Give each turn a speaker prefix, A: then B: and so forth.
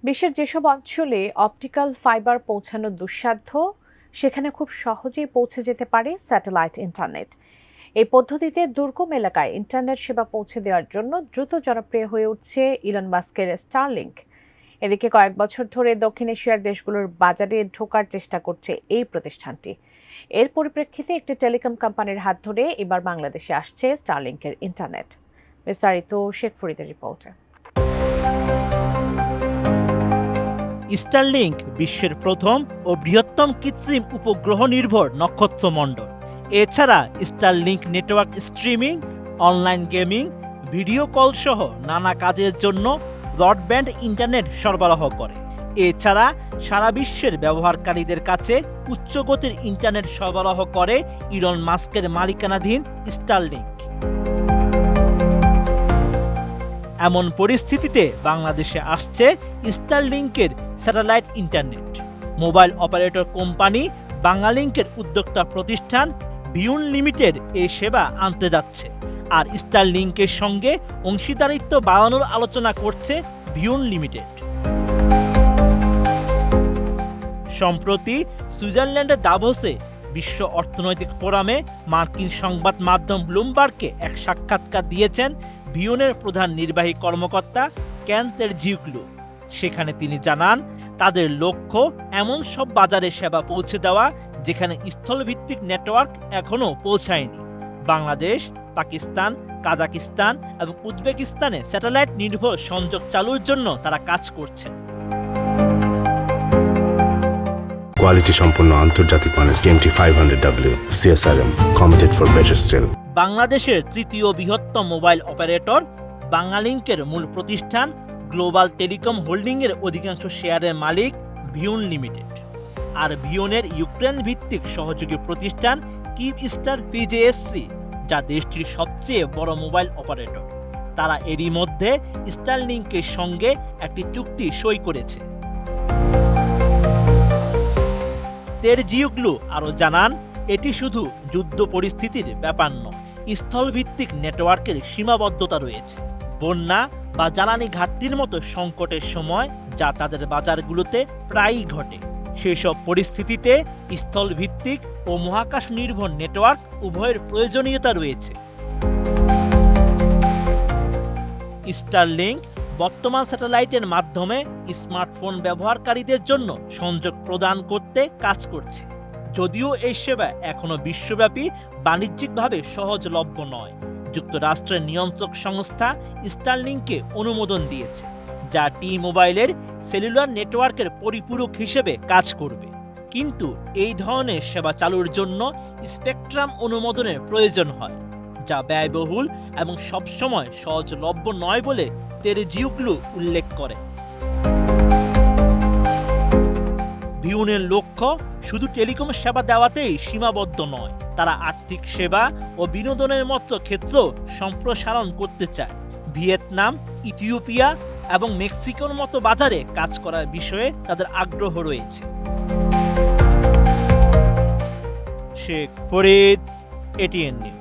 A: বিশ্বের যেসব অঞ্চলে অপটিক্যাল ফাইবার পৌঁছানো দুঃসাধ্য সেখানে খুব সহজেই পৌঁছে যেতে পারে স্যাটেলাইট ইন্টারনেট। এই পদ্ধতিতে দুর্গম এলাকায় ইন্টারনেট সেবা পৌঁছে দেওয়ার জন্য দ্রুত জনপ্রিয় হয়ে উঠছে ইলন মাস্কের স্টারলিংক। এদিকে কয়েক বছর ধরে দক্ষিণ এশিয়ার দেশগুলোর বাজারে ঢোকার চেষ্টা করছে এই প্রতিষ্ঠানটি। এর পরিপ্রেক্ষিতে একটি টেলিকম কোম্পানির হাত ধরে এবার বাংলাদেশে আসছে স্টারলিংকের ইন্টারনেট। বিস্তারিত শেখ ফরিদের রিপোর্টে।
B: স্টারলিংক বিশ্বের প্রথম ও বৃহত্তম কৃত্রিম উপগ্রহ নির্ভর নক্ষত্রমণ্ডল। এছাড়া Starlink network streaming, online gaming, video call সহ নানা কাজের জন্য ব্রডব্যান্ড ইন্টারনেট সরবরাহ করে। এছাড়া সারা বিশ্বের ব্যবহারকারীদের কাছে উচ্চ গতির ইন্টারনেট সরবরাহ করে ইলন মাস্কের মালিকানাধীন স্টারলিংক। এমন পরিস্থিতিতে বাংলাদেশে আসছে স্টারলিংকের satellite internet. Mobile operator company বাংলালিংকের উদ্যোক্তা প্রতিষ্ঠান ভিউন লিমিটেড এই সেবা আনতে যাচ্ছে, আর স্টারলিংকের সঙ্গে অংশীদারিত্ব বাড়ানোর আলোচনা করছে ভিউন লিমিটেড। সম্প্রতি সুইজারল্যান্ডের দাভোসে বিশ্ব অর্থনৈতিক ফোরামে মার্কিন সংবাদ মাধ্যম ব্লুমবার্গকে এক সাক্ষাৎকার দিয়েছেন ভিউনের প্রধান নির্বাহী কর্মকর্তা কেন তেরজিউগলু। সেখানে তিনি জানান, তাদের লক্ষ্য এমন সব বাজারে সেবা পৌঁছে দেওয়া যেখানে স্থলভিত্তিক নেটওয়ার্ক এখনও পৌঁছায়নি। বাংলাদেশ, পাকিস্তান, কাজাকিস্তান এবং উজবেকিস্তানে স্যাটেলাইট নির্ভর সংযোগ চালুর জন্য তারা কাজ করছেন।
C: কোয়ালিটি সম্পন্ন আন্তর্জাতিক মানের CMT 500W CSRM committed for better still।
B: বাংলাদেশের তৃতীয় বৃহত্তম মোবাইল অপারেটর বাংলালিংকের মূল প্রতিষ্ঠান গ্লোবাল টেলিকম হোল্ডিংয়ের অধিকাংশ শেয়ারের মালিক ভিউন লিমিটেড। আর ভিউনের ইউক্রেন ভিত্তিক সহযোগী প্রতিষ্ঠান কিভস্টার PJSC, যা দেশটির সবচেয়ে বড় মোবাইল অপারেটর। তারা এরই মধ্যে স্টারলিংকের সঙ্গে একটি চুক্তি সই করেছে। তেরজিউগলু আরও জানান, এটি শুধু যুদ্ধ পরিস্থিতির ব্যাপার নয়, স্থলভিত্তিক নেটওয়ার্কের সীমাবদ্ধতা রয়েছে। বন্যা বা জ্বালানি ঘাটতির মতো সংকটের সময় যা তাদের বাজারগুলোতে প্রায়ই ঘটে, সেসব পরিস্থিতিতে স্থলভিত্তিক ও মহাকাশ নির্ভর নেটওয়ার্ক উভয়ের প্রয়োজনীয়তা রয়েছে। স্টারলিংক বর্তমান স্যাটেলাইটের মাধ্যমে স্মার্টফোন ব্যবহারকারীদের জন্য সংযোগ প্রদান করতে কাজ করছে। যদিও এই সেবা এখনও বিশ্বব্যাপী বাণিজ্যিকভাবে সহজলভ্য নয়, যুক্তরাষ্ট্রের নিয়ন্ত্রক সংস্থা স্টারলিংককে অনুমোদন দিয়েছে, যা টি-মোবাইলের সেলুলার নেটওয়ার্কের পরিপূরক হিসেবে কাজ করবে। কিন্তু এই ধরনের সেবা চালুর জন্য স্পেকট্রাম অনুমোদনের প্রয়োজন হয়, যা ব্যয়বহুল এবং সবসময় সহজলভ্য নয় বলে তেরজিউগলু উল্লেখ করে। ভিউনের লক্ষ্য শুধু টেলিকম সেবা দেওয়াতেই সীমাবদ্ধ নয়, তারা আর্থিক সেবা ও বিনোদনের মতো ক্ষেত্র সম্প্রসারণ করতে চায়। ভিয়েতনাম, ইথিওপিয়া এবং মেক্সিকোর মতো বাজারে কাজ করার বিষয়ে তাদের আগ্রহ রয়েছে। Sheikh Farid, ATN news.